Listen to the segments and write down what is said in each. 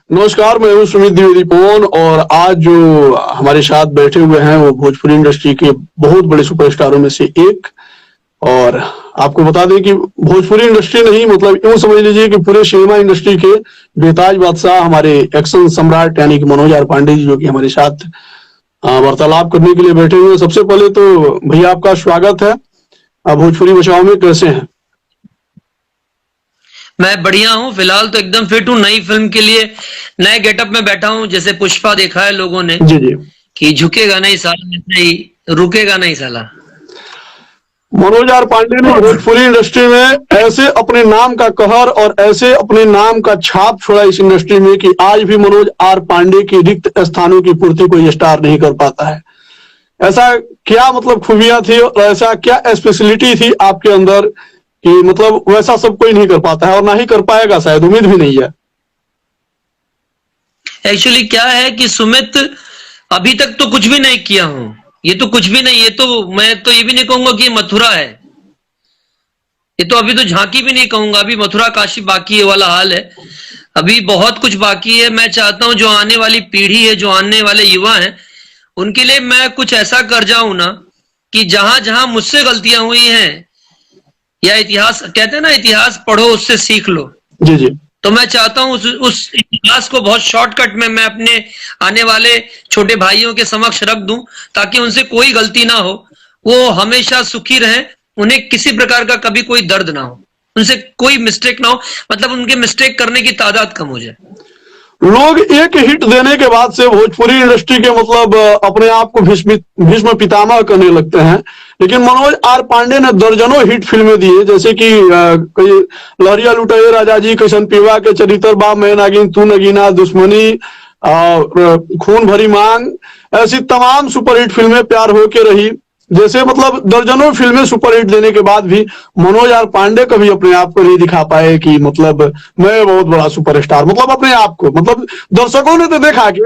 नमस्कार, मैं हूँ सुमित द्विवेदी पवन और आज जो हमारे साथ बैठे हुए हैं वो भोजपुरी इंडस्ट्री के बहुत बड़े सुपरस्टारों में से एक। और आपको बता दें कि भोजपुरी इंडस्ट्री नहीं, मतलब यूं समझ लीजिए कि पूरे सिनेमा इंडस्ट्री के बेताज बादशाह, हमारे एक्शन सम्राट यानी कि मनोज आर पांडे जी, जो कि हमारे साथ वार्तालाप करने के लिए बैठे हुए हैं। सबसे पहले तो भैया आपका स्वागत है। भोजपुरी बचाओ में कैसे हैं? मैं बढ़िया हूँ, फिलहाल तो एकदम फिट हूँ। नई फिल्म के लिए नए गेटअप में बैठा हूँ। जैसे पुष्पा देखा है लोगों ने जी जी। कि झुकेगा नहीं साला, नहीं रुकेगा नहीं साला। मनोज आर पांडे ने भोजपुरी इंडस्ट्री में ऐसे अपने नाम का कहर और ऐसे अपने नाम का छाप छोड़ा इस इंडस्ट्री में कि आज भी मनोज आर पांडे की रिक्त स्थानों की पूर्ति कोई स्टार नहीं कर पाता है। ऐसा क्या मतलब खूबियां थी और ऐसा क्या स्पेशलिटी थी आपके अंदर कि मतलब वैसा सब कोई नहीं कर पाता है और ना ही कर पाएगा, शायद उम्मीद भी नहीं है। एक्चुअली क्या है कि सुमित अभी तक तो कुछ भी नहीं किया हूँ। ये तो कुछ भी नहीं, ये तो मैं तो ये भी नहीं कहूंगा कि मथुरा है। ये तो अभी तो झांकी भी नहीं कहूंगा, अभी मथुरा काशी बाकी है वाला हाल है। अभी बहुत कुछ बाकी है। मैं चाहता हूं जो आने वाली पीढ़ी है, जो आने वाले युवा हैं, उनके लिए मैं कुछ ऐसा कर जाऊं ना कि जहां जहां मुझसे गलतियां हुई हैं, या इतिहास कहते हैं ना, इतिहास पढ़ो उससे सीख लो। जी जी। तो मैं चाहता हूं उस इतिहास को बहुत शॉर्टकट में मैं अपने आने वाले छोटे भाइयों के समक्ष रख दूं, ताकि उनसे कोई गलती ना हो, वो हमेशा सुखी रहें, उन्हें किसी प्रकार का कभी कोई दर्द ना हो, उनसे कोई मिस्टेक ना हो, मतलब उनके मिस्टेक करने की तादाद कम हो जाए। लोग एक हिट देने के बाद से भोजपुरी इंडस्ट्री के मतलब अपने आप को भीष्म पितामह करने लगते हैं, लेकिन मनोज आर पांडे ने दर्जनों हिट फिल्में दी है, जैसे कि कई लहरिया लुटाए राजा जी, किशन पीवा के चरित्र, बा मैं नागिन तू नगीना, दुश्मनी, खून भरी मांग, ऐसी तमाम सुपरहिट फिल्में, प्यार होके रही, जैसे मतलब दर्जनों फिल्में सुपरहिट देने के बाद भी मनोज आर पांडे कभी अपने आप को नहीं दिखा पाए कि मतलब मैं बहुत बड़ा सुपरस्टार, मतलब अपने आप को, मतलब दर्शकों ने तो देखा कि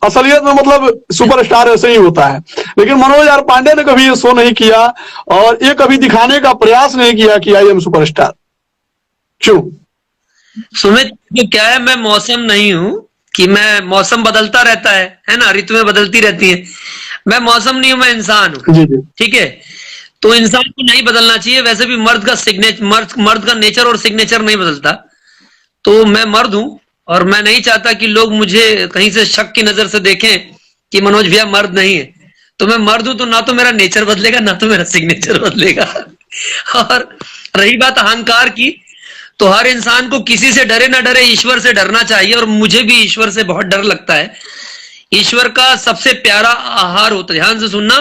असलियत में मतलब सुपरस्टार ऐसे ही होता है, लेकिन मनोज आर पांडे ने कभी ये शो नहीं किया और ये कभी दिखाने का प्रयास नहीं किया कि आई एम सुपरस्टार। क्यों? सुमित, तो क्या है, मैं मौसम नहीं हूं कि मैं, मौसम बदलता रहता है ना, ऋतुएं बदलती रहती हैं। मैं मौसम नहीं हूं, मैं इंसान हूं। जी जी। ठीक है, तो इंसान को नहीं बदलना चाहिए। वैसे भी मर्द का सिग्नेचर, मर्द का नेचर और सिग्नेचर नहीं बदलता। तो मैं मर्द हूं और मैं नहीं चाहता कि लोग मुझे कहीं से शक की नजर से देखें कि मनोज भैया मर्द नहीं है। तो मैं मर्द हूं, तो ना तो मेरा नेचर बदलेगा, ना तो मेरा सिग्नेचर बदलेगा। और रही बात अहंकार की, तो हर इंसान को किसी से डरे ना डरे, ईश्वर से डरना चाहिए। और मुझे भी ईश्वर से बहुत डर लगता है। ईश्वर का सबसे प्यारा आहार होता है, ध्यान से सुनना,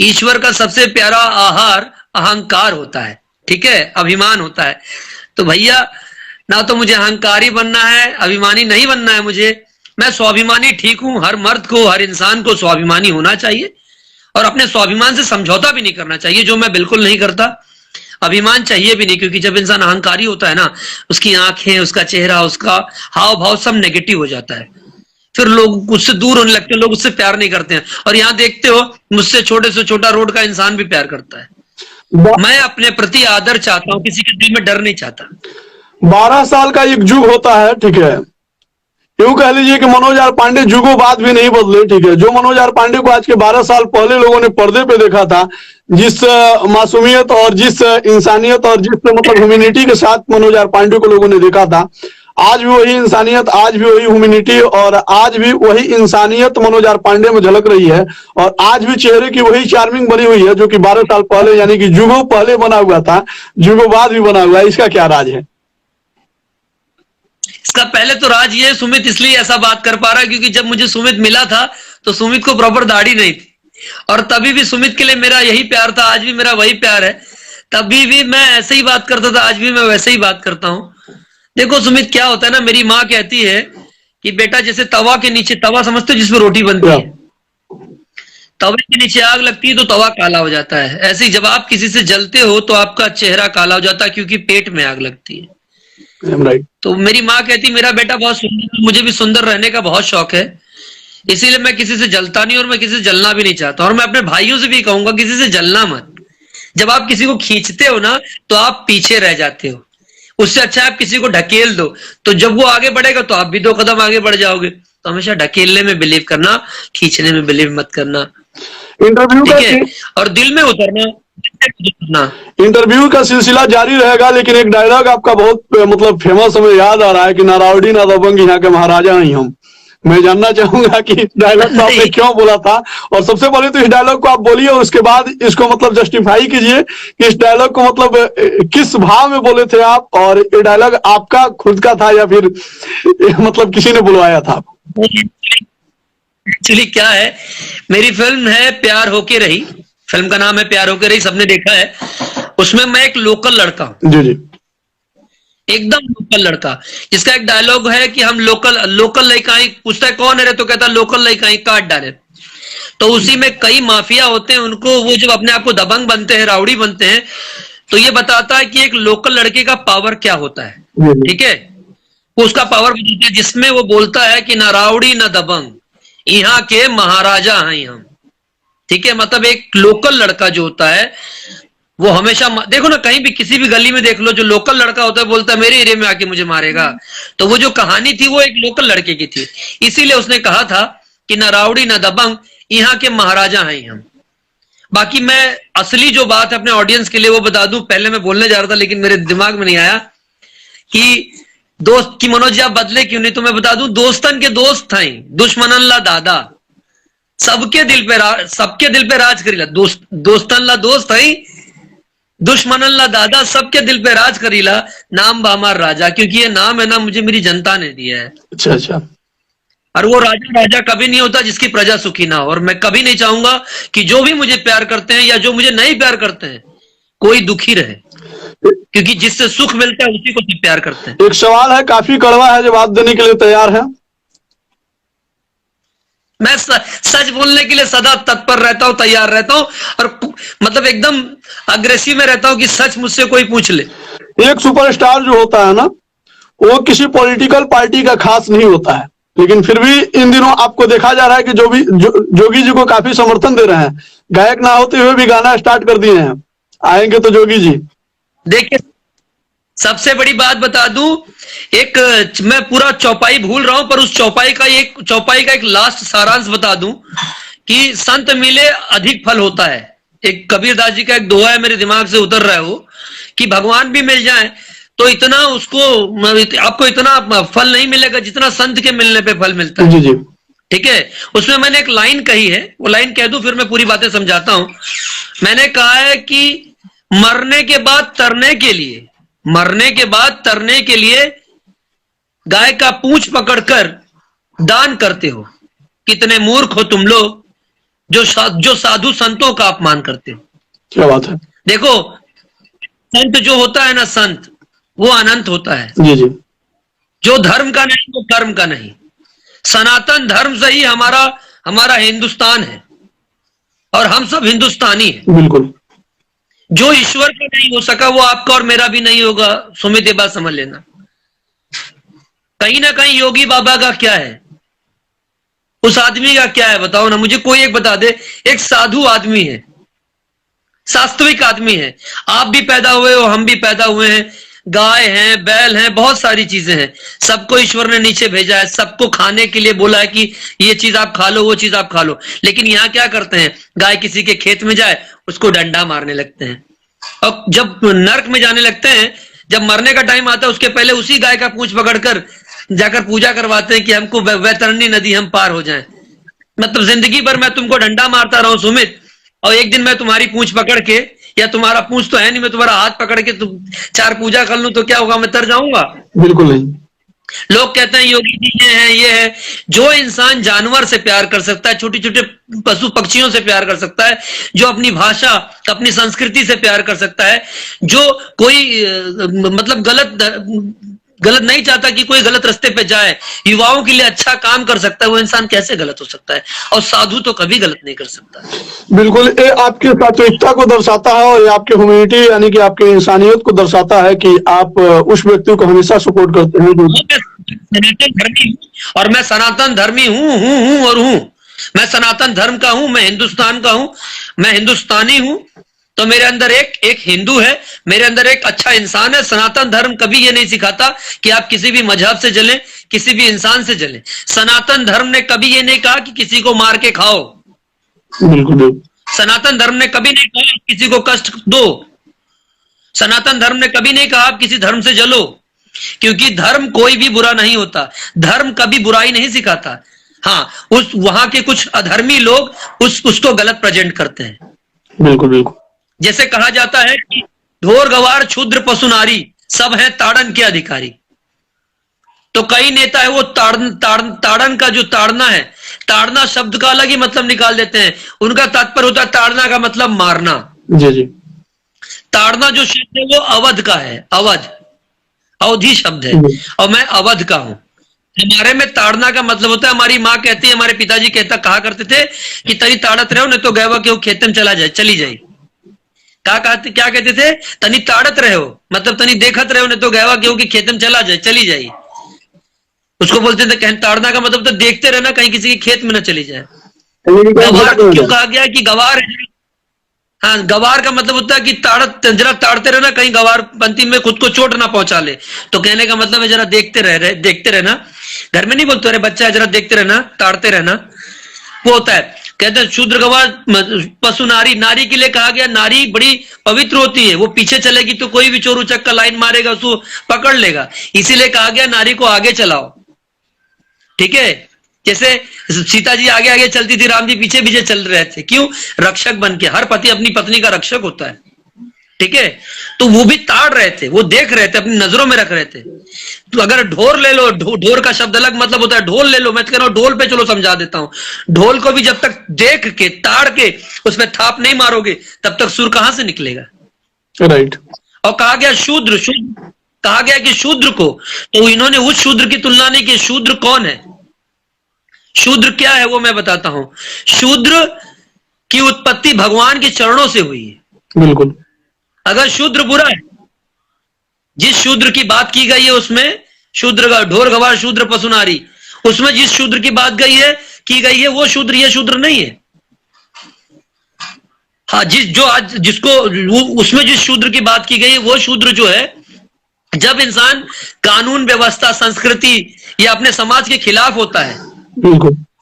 ईश्वर का सबसे प्यारा आहार अहंकार होता है। ठीक है, अभिमान होता है। तो भैया, ना तो मुझे अहंकारी बनना है, अभिमानी नहीं बनना है मुझे। मैं स्वाभिमानी ठीक हूं। हर मर्द को, हर इंसान को स्वाभिमानी होना चाहिए और अपने स्वाभिमान से समझौता भी नहीं करना चाहिए, जो मैं बिल्कुल नहीं करता। अभिमान चाहिए भी नहीं, क्योंकि जब इंसान अहंकारी होता है ना, उसकी आंखें, उसका चेहरा, उसका हाव भाव सब नेगेटिव हो जाता है। फिर लोग उससे दूर होने लगते हैं, लोग उससे प्यार नहीं करते हैं। और यहाँ देखते हो, मुझसे छोटे से छोटा रोड का इंसान भी प्यार करता है। मैं अपने प्रति आदर चाहता हूँ, किसी के दिल में डर नहीं चाहता। 12 साल का एक युग होता है, ठीक है, यूं कह लीजिए कि मनोज आर पांडे जुगों बाद भी नहीं बदले। ठीक है, जो मनोज आर पांडे को आज के 12 साल पहले लोगों ने पर्दे पे देखा था, जिस मासूमियत और जिस इंसानियत और जिस मतलब ह्यूमैनिटी के साथ मनोज आर पांडे को लोगों ने देखा था, आज भी वही इंसानियत, आज भी वही ह्यूमैनिटी और आज भी वही इंसानियत मनोज आर पांडे में झलक रही है। और आज भी चेहरे की वही चार्मिंग बनी हुई है जो कि 12 साल पहले यानी कि जुगों पहले बना हुआ था, जुगों बाद भी बना हुआ है। इसका क्या राज है? इसका पहले तो राज ये, सुमित इसलिए ऐसा बात कर पा रहा है क्योंकि जब मुझे सुमित मिला था तो सुमित को प्रॉपर दाढ़ी नहीं थी, और तभी भी सुमित के लिए मेरा यही प्यार था, आज भी मेरा वही प्यार है। तभी भी मैं ऐसे ही बात करता था, आज भी मैं वैसे ही बात करता हूँ। देखो सुमित, क्या होता है ना, मेरी माँ कहती है कि बेटा, जैसे तवा के नीचे, तवा समझते हो जिसमें रोटी बनती है, तवे के नीचे आग लगती है तो तवा काला हो जाता है। ऐसे ही जब आप किसी से जलते हो तो आपका चेहरा काला हो जाता है, क्योंकि पेट में आग लगती है। राइट। तो मेरी माँ कहती, मेरा बेटा बहुत सुंदर, मुझे भी सुंदर रहने का बहुत शौक है, इसीलिए मैं किसी से जलता नहीं और मैं किसी से जलना भी नहीं चाहता। और मैं अपने भाइयों से भी कहूंगा, किसी से जलना मत। जब आप किसी को खींचते हो ना, तो आप पीछे रह जाते हो। उससे अच्छा आप किसी को ढकेल दो, तो जब वो आगे बढ़ेगा तो आप भी 2 कदम आगे बढ़ जाओगे। तो हमेशा ढकेलने में बिलीव करना, खींचने में बिलीव मत करना, इंटरव्यू ठीक का है। और दिल में उतरना। इंटरव्यू का सिलसिला जारी रहेगा, लेकिन एक डायलॉग आपका बहुत मतलब फेमस हमें याद आ रहा है कि ना राउडी ना दबंग, यहाँ के महाराजा ही हम। मैं जानना चाहूंगा कि इस डायलॉग को आपने क्यों बोला था, और सबसे पहले तो इस डायलॉग को आप बोलिए, उसके बाद इसको मतलब जस्टिफाई कीजिए कि इस डायलॉग को मतलब किस भाव में बोले थे आप, और ये डायलॉग आपका खुद का था या फिर मतलब किसी ने बुलवाया था? एक्चुअली क्या है, मेरी फिल्म है प्यार होके रही, फिल्म का नाम है प्यार होके रही, सबने देखा है। उसमें मैं एक लोकल लड़का हूं, जी जी, एकदम लोकल लड़का, जिसका एक डायलॉग है कि हम लोकल लड़का ही, पूछता है कौन है रे, तो कहता है लोकल लड़का ही, काट डाले। तो उसी में कई माफिया होते हैं, उनको वो जब अपने आप को दबंग बनते हैं, राउडी बनते हैं, तो ये बताता है कि एक लोकल लड़के का पावर क्या होता है, ठीक है। वो उसका पावर बताता है, जिसमें वो बोलता है कि ना राउडी ना दबंग, यहाँ के महाराजा हैं हम, ठीक है। मतलब एक लोकल लड़का जो होता है वो हमेशा, देखो ना कहीं भी किसी भी गली में देख लो, जो लोकल लड़का होता है बोलता है मेरे एरिया में आके मुझे मारेगा। तो वो जो कहानी थी वो एक लोकल लड़के की थी, इसीलिए उसने कहा था कि ना राउडी ना दबंग, यहाँ के महाराजा हैं हम। बाकी मैं असली जो बात है अपने ऑडियंस के लिए वो बता दूं, पहले मैं बोलने जा रहा था लेकिन मेरे दिमाग में नहीं आया कि दोस्त की मनोज आप बदले क्यों नहीं, तो मैं बता दूं, दोस्तन के दोस्त हैं, दुश्मनन ला दादा, सबके दिल पे राज करीला, दोस्तन ला दोस्त है, दुश्मनन ला दादा, सबके दिल पे राज करीला, नाम बामार राजा, क्योंकि ये नाम है ना मुझे मेरी जनता ने दिया है। अच्छा अच्छा। और वो राजा कभी नहीं होता जिसकी प्रजा सुखी ना हो, और मैं कभी नहीं चाहूंगा कि जो भी मुझे प्यार करते हैं या जो मुझे नहीं प्यार करते हैं कोई दुखी रहे, क्योंकि जिससे सुख मिलता है उसी को सब प्यार करते हैं। एक सवाल है, काफी कड़वा है, जवाब देने के लिए तैयार है? मैं सच बोलने के लिए सदा तत्पर रहता हूं, तैयार रहता हूं, और मतलब एकदम अग्रेसिव में रहता हूं कि सच मुझसे कोई पूछ ले। एक सुपरस्टार जो होता है ना, वो किसी पॉलिटिकल पार्टी का खास नहीं होता है, लेकिन फिर भी इन दिनों आपको देखा जा रहा है कि जोगी जी को काफी समर्थन दे रहे हैं, गायक ना होते हुए भी गाना स्टार्ट कर दिए हैं, आएंगे तो जोगी जी। देखिए सबसे बड़ी बात बता दूं, एक मैं पूरा चौपाई भूल रहा हूं, पर उस चौपाई का एक लास्ट सारांश बता दूं कि संत मिले अधिक फल होता है। एक कबीरदास जी का एक दोहा है, मेरे दिमाग से उतर रहा है वो, कि भगवान भी मिल जाए तो इतना आपको इतना फल नहीं मिलेगा जितना संत के मिलने पे फल मिलता है। जी जी, ठीक है। उसमें मैंने एक लाइन कही है, वो लाइन कह दूं फिर मैं पूरी बातें समझाता हूं। मैंने कहा है कि मरने के बाद तरने के लिए गाय का पूंछ पकड़कर दान करते हो, कितने मूर्ख हो तुम लोग जो साधु संतों का अपमान करते हो। क्या बात है। देखो संत जो होता है ना, संत वो अनंत होता है। जी जी, जो धर्म का नहीं वो कर्म का नहीं। सनातन धर्म से ही हमारा हिंदुस्तान है, और हम सब हिंदुस्तानी हैं। बिल्कुल। जो ईश्वर का नहीं हो सका वो आपका और मेरा भी नहीं होगा, सुमित ये बात समझ लेना। कहीं ना कहीं योगी बाबा का क्या है, उस आदमी का क्या है, बताओ ना मुझे, कोई एक बता दे। एक साधु आदमी है, वास्तविक आदमी है। आप भी पैदा हुए हो, हम भी पैदा हुए हैं, गाय हैं, बैल हैं, बहुत सारी चीजें हैं। सबको ईश्वर ने नीचे भेजा है, सबको खाने के लिए बोला है कि ये चीज आप खा लो, वो चीज आप खा लो। लेकिन यहाँ क्या करते हैं, गाय किसी के खेत में जाए उसको डंडा मारने लगते हैं, और जब नर्क में जाने लगते हैं, जब मरने का टाइम आता है उसके पहले उसी गाय का पूंछ पकड़कर जाकर पूजा करवाते हैं कि हमको वैतरणी नदी हम पार हो जाएं। मतलब जिंदगी भर मैं तुमको डंडा मारता रहूं सुमित, और एक दिन मैं तुम्हारी पूंछ पकड़ के, या तुम्हारा पूंछ तो है नहीं, मैं तुम्हारा हाथ पकड़ के तुम 4 पूजा कर लूं तो क्या होगा, मैं तर जाऊंगा? बिल्कुल नहीं। लोग कहते हैं योगी जी ये है। जो इंसान जानवर से प्यार कर सकता है, छोटे छोटे पशु पक्षियों से प्यार कर सकता है, जो अपनी भाषा अपनी संस्कृति से प्यार कर सकता है, जो कोई मतलब गलत नहीं चाहता कि कोई गलत रास्ते पे जाए, युवाओं के लिए अच्छा काम कर सकता है, वो इंसान कैसे गलत हो सकता है? और साधु तो कभी गलत नहीं कर सकता। बिल्कुल, ये आपकी सात्विकता को दर्शाता है, और ये आपकी ह्यूमैनिटी यानी कि आपकी इंसानियत को दर्शाता है कि आप उस व्यक्ति को हमेशा सपोर्ट करते हैं। सनातन धर्मी हूं, और मैं सनातन धर्मी हूं। मैं सनातन धर्म का हूं, मैं हिंदुस्तान का हूं, मैं हिंदुस्तानी हूं। तो मेरे अंदर एक हिंदू है, मेरे अंदर एक अच्छा इंसान है। सनातन धर्म कभी ये नहीं सिखाता कि आप किसी भी मजहब से जलें, किसी भी इंसान से जलें। सनातन धर्म ने कभी ये नहीं कहा कि किसी को मार के खाओ। बिल्कुल। सनातन धर्म ने कभी नहीं कहा किसी को कष्ट दो। सनातन धर्म ने कभी नहीं कहा आप किसी धर्म से जलो, क्योंकि धर्म कोई भी बुरा नहीं होता। धर्म कभी बुराई नहीं सिखाता। हाँ, वहां के कुछ अधर्मी लोग उसको गलत प्रेजेंट करते हैं। बिल्कुल बिल्कुल। जैसे कहा जाता है कि ढोर गवार क्षुद्र पशु नारी सब हैं ताड़न के अधिकारी। तो कई नेता है वो ताड़न का जो ताड़ना है, ताड़ना शब्द का अलग ही मतलब निकाल देते हैं। उनका तात्पर्य होता है ताड़ना का मतलब मारना। जी जी। ताड़ना जो शब्द है वो अवध का है, अवधि शब्द है, और मैं अवध का हूं। हमारे में ताड़ना का मतलब होता है, हमारी माँ कहती है, हमारे पिताजी कहा करते थे कि तनी ताड़त रहो नहीं तो गैवा के खेत में चली जाए। क्या कहते थे? तनी ताड़त रहो, मतलब तनी देखत रहो नहीं तो गैवा गेहूं के खेत में चली जाए। उसको बोलते थे ताड़ना का मतलब तो देखते रहना कहीं किसी के खेत में न चली जाए। गवार क्यों कहा गया कि गवार है? हाँ, गवार का मतलब होता है कि जरा ताड़ते रहना कहीं गवार पंती में खुद को चोट ना पहुंचा ले। तो कहने का मतलब है जरा देखते रहना। घर में नहीं बोलते अरे बच्चा है जरा देखते रहना, ताड़ते रहना, वो होता है। कहते हैं शूद्र गवार पशु नारी, नारी के लिए कहा गया नारी बड़ी पवित्र होती है, वो पीछे चलेगी तो कोई भी चोर उचक्का लाइन मारेगा उसको पकड़ लेगा, इसीलिए कहा गया नारी को आगे चलाओ। ठीक है, जैसे सीता जी आगे आगे चलती थी, राम जी पीछे पीछे चल रहे थे। क्यों? रक्षक बन के। हर पति अपनी पत्नी का रक्षक होता है। ठीक है, तो वो भी ताड़ रहे थे, वो देख रहे थे, अपनी नजरों में रख रहे थे। तो अगर ढोर ले लो, ढोर का शब्द अलग मतलब होता है, ढोल ले लो। मैं कह रहा हूं ढोल पे चलो समझा देता हूं। ढोल को भी जब तक देख के ताड़ के उसमें थाप नहीं मारोगे तब तक सुर कहां से निकलेगा? राइट। और कहा गया शूद्र कहा गया कि शूद्र को, तो इन्होंने उस शूद्र की तुलना नहीं की। शूद्र कौन है? शूद्र क्या है वो मैं बताता हूं। शूद्र की उत्पत्ति भगवान के चरणों से हुई है। बिल्कुल। अगर शूद्र बुरा है, जिस शूद्र की बात की गई है उसमें शूद्र का ढोर गवार शूद्र पशु नारी, उसमें जिस शूद्र की बात की गई है वो शूद्र, ये शूद्र नहीं है। हाँ, उसमें जिस शूद्र की बात की गई है वो शूद्र जो है, जब इंसान कानून व्यवस्था संस्कृति या अपने समाज के खिलाफ होता है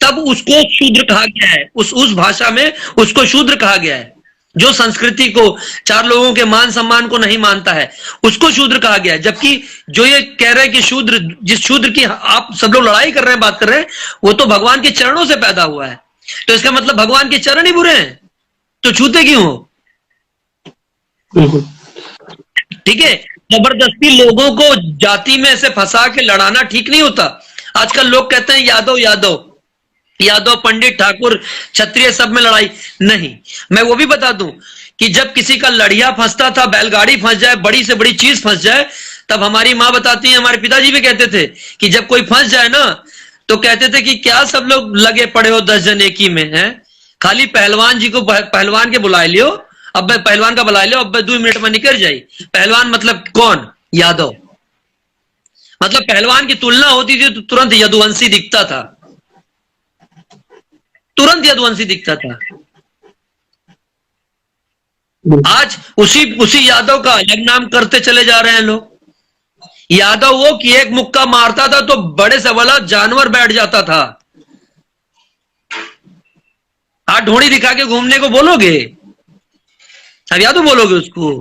तब उसको शूद्र कहा गया है। उस भाषा में उसको शूद्र कहा गया है। जो संस्कृति को, चार लोगों के मान सम्मान को नहीं मानता है उसको शूद्र कहा गया है। जबकि जो ये कह रहे हैं कि शूद्र, जिस शूद्र की आप सब लोग लड़ाई कर रहे हैं, बात कर रहे हैं, वो तो भगवान के चरणों से पैदा हुआ है। तो इसका मतलब भगवान के चरण ही बुरे हैं, तो छूते क्यों हो? ठीक है, जबरदस्ती लोगों को जाति में ऐसे फंसा के लड़ाना ठीक नहीं होता। आजकल लोग कहते हैं यादव पंडित ठाकुर क्षत्रिय सब में लड़ाई नहीं। मैं वो भी बता दूं कि जब किसी का लड़िया फंसता था, बैलगाड़ी फंस जाए, बड़ी से बड़ी चीज फंस जाए, तब हमारी माँ बताती है, हमारे पिताजी भी कहते थे कि जब कोई फंस जाए ना तो कहते थे कि क्या सब लोग लगे पड़े हो 10 जन एक ही में हैं, खाली पहलवान जी को पहलवान के बुला लियो, अब पहलवान का बुला लियो, अब 2 मिनट में निकल जाए। पहलवान मतलब कौन? यादव। मतलब पहलवान की तुलना होती थी तो तुरंत यदुवंशी दिखता था, तुरंत यदुवंशी दिखता था। आज उसी यादव का नाम करते चले जा रहे हैं लोग। यादव वो कि एक मुक्का मारता था तो बड़े से बड़ा जानवर बैठ जाता था। आज ढोड़ी दिखा के घूमने को बोलोगे, अब यादव बोलोगे उसको,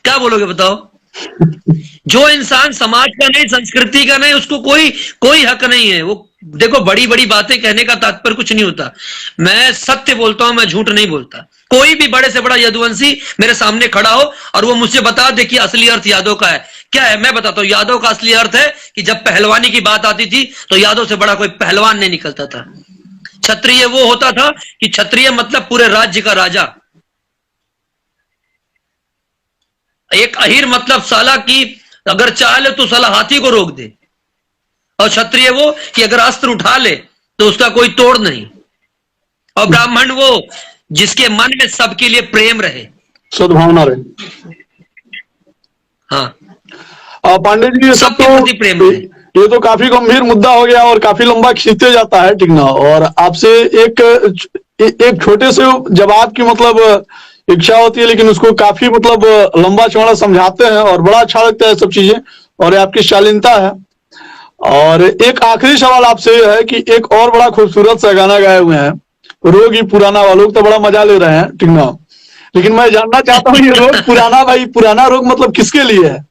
क्या बोलोगे बताओ? जो इंसान समाज का नहीं, संस्कृति का नहीं, उसको कोई हक नहीं है। वो देखो, बड़ी बड़ी बातें कहने का तात्पर्य कुछ नहीं होता। मैं सत्य बोलता हूं, मैं झूठ नहीं बोलता। कोई भी बड़े से बड़ा यदुवंशी मेरे सामने खड़ा हो और वो मुझसे बता दे कि असली अर्थ यादव का है, क्या है? मैं बताता हूं। यादव का असली अर्थ है कि जब पहलवानी की बात आती थी तो यादव से बड़ा कोई पहलवान नहीं निकलता था। क्षत्रिय वो होता था कि क्षत्रिय मतलब पूरे राज्य का राजा। एक अहिर मतलब साला की अगर चाह ले तो साला हाथी को रोक दे, और क्षत्रिय वो कि अगर अस्त्र उठा ले तो उसका कोई तोड़ नहीं, और ब्राह्मण वो जिसके मन में सबके लिए प्रेम रहे, सद्भावना रहे। हाँ, पांडे जी, सबके प्रति प्रेम रहे। ये तो काफी गंभीर मुद्दा हो गया और काफी लंबा खींचते जाता है, ठीक ना। और आपसे एक छोटे से जवाब की मतलब इच्छा होती है, लेकिन उसको काफी मतलब लंबा चौड़ा समझाते हैं और बड़ा अच्छा लगता है सब चीजें, और ये आपकी शालीनता है। और एक आखिरी सवाल आपसे ये है कि एक और बड़ा खूबसूरत सा गाना गाए हुए हैं, रोग ही पुराना वाला, लोग तो बड़ा मजा ले रहे हैं, ठीक ना, लेकिन मैं जानना चाहता हूँ ये रोग पुराना, भाई पुराना रोग मतलब किसके लिए है?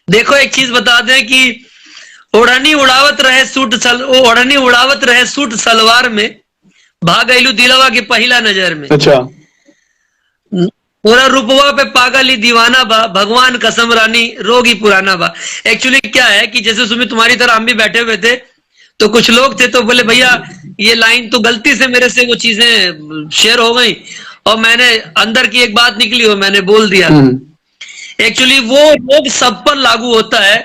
देखो एक चीज बता दें कि ओढ़नी उड़ावत रहे ओढ़नी उड़ावत रहे सूट सलवार में, भाग अइलू दिलवा की पहला नजर में। अच्छा। पूरा रूपवा पे पागल ही दीवाना बा, भगवान कसम रानी रोग ही पुराना बा। एक्चुअली क्या है कि जैसे सुमित तुम्हारी तरह हम भी बैठे हुए थे, तो कुछ लोग थे तो बोले भैया ये लाइन तो गलती से मेरे से वो चीजें शेयर हो गई, और मैंने अंदर की एक बात निकली और मैंने बोल दिया। एक्चुअली वो रोग सब पर लागू होता है,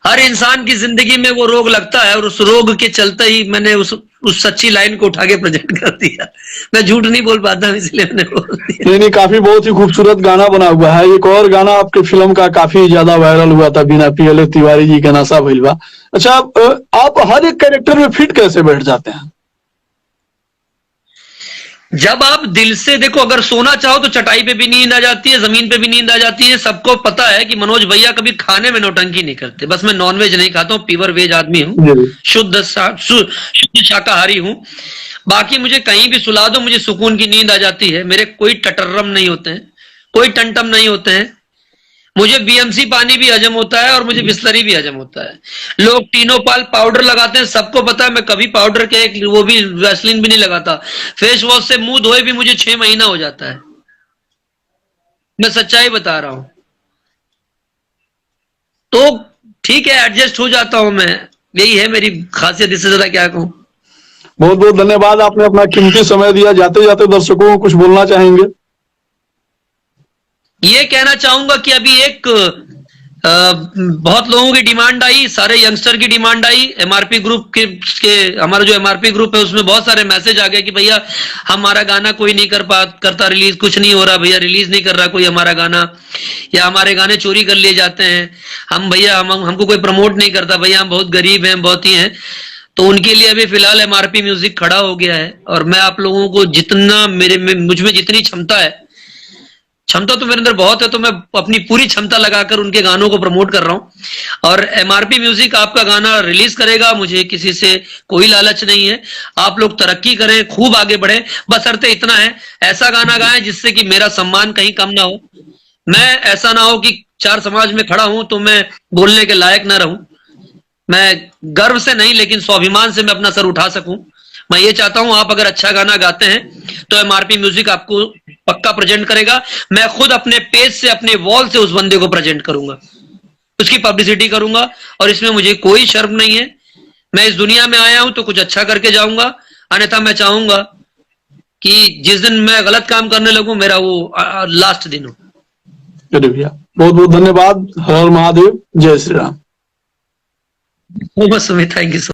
हर इंसान की जिंदगी में वो रोग लगता है, और उस रोग के चलते ही मैंने उस सच्ची लाइन को उठा के प्रेजेंट कर दिया। मैं झूठ नहीं बोल पाता, इसलिए मैंने बोल दिया। नहीं, काफी बहुत ही खूबसूरत गाना बना हुआ है। एक और गाना आपके फिल्म का काफी ज्यादा वायरल हुआ था, बिना पीएलए तिवारी जी के नशा भइलबा। अच्छा, आप हर एक कैरेक्टर में फिट कैसे बैठ जाते हैं? जब आप दिल से देखो, अगर सोना चाहो तो चटाई पे भी नींद आ जाती है, जमीन पे भी नींद आ जाती है। सबको पता है कि मनोज भैया कभी खाने में नौटंकी नहीं करते। बस मैं नॉनवेज नहीं खाता हूँ, प्योर वेज आदमी हूँ, शुद्ध शाकाहारी हूँ। बाकी मुझे कहीं भी सुला दो, मुझे सुकून की नींद आ जाती है। मेरे कोई टटर्रम नहीं होते हैं, कोई टंटम नहीं होते हैं। मुझे बीएमसी पानी भी हजम होता है और मुझे बिस्लरी भी हजम होता है। लोग टीनोपाल पाउडर लगाते हैं, सबको पता है मैं कभी पाउडर के एक वो भी वैसलीन भी नहीं लगाता। फेस वॉश से मुंह धोए भी मुझे 6 महीना हो जाता है। मैं सच्चाई बता रहा हूं। तो ठीक है, एडजस्ट हो जाता हूं मैं, यही है मेरी खासियत, इससे ज्यादा क्या कहूं। बहुत बहुत धन्यवाद, आपने अपना कीमती समय दिया। जाते जाते दर्शकों को कुछ बोलना चाहेंगे? ये कहना चाहूंगा कि अभी एक बहुत लोगों की डिमांड आई, सारे यंगस्टर की डिमांड आई। एमआरपी ग्रुप के हमारा जो एमआरपी ग्रुप है उसमें बहुत सारे मैसेज आ गए कि भैया हमारा गाना कोई नहीं करता रिलीज, कुछ नहीं हो रहा भैया, रिलीज नहीं कर रहा कोई हमारा गाना, या हमारे गाने चोरी कर लिए जाते हैं, हम भैया हमको कोई प्रमोट नहीं करता, भैया हम बहुत गरीब हैं, बहुत ही हैं। तो उनके लिए अभी फिलहाल एमआरपी म्यूजिक खड़ा हो गया है, और मैं आप लोगों को जितना मुझ में जितनी क्षमता है, क्षमता तो मेरे अंदर बहुत है, तो मैं अपनी पूरी क्षमता लगाकर उनके गानों को प्रमोट कर रहा हूं। और एमआरपी म्यूजिक आपका गाना रिलीज करेगा, मुझे किसी से कोई लालच नहीं है। आप लोग तरक्की करें, खूब आगे बढ़े, बशर्ते इतना है ऐसा गाना गाएं जिससे कि मेरा सम्मान कहीं कम ना हो। मैं ऐसा ना हो कि चार समाज में खड़ा हूं तो मैं बोलने के लायक ना रहूं। मैं गर्व से नहीं लेकिन स्वाभिमान से मैं अपना सर उठा सकूं। मैं ये चाहता हूं आप अगर अच्छा गाना गाते हैं तो एमआरपी म्यूजिक आपको पक्का प्रेजेंट करेगा। मैं खुद अपने पेज से, अपने वॉल से उस बंदे को प्रेजेंट करूंगा, उसकी पब्लिसिटी करूंगा, और इसमें मुझे कोई शर्म नहीं है। मैं इस दुनिया में आया हूं तो कुछ अच्छा करके जाऊंगा, अन्यथा मैं चाहूंगा कि जिस दिन मैं गलत काम करने लगूं मेरा वो लास्ट दिन हो। चलिए भैया, बहुत बहुत धन्यवाद। हर हर महादेव, जय Shri Ram. Sumit, thank you so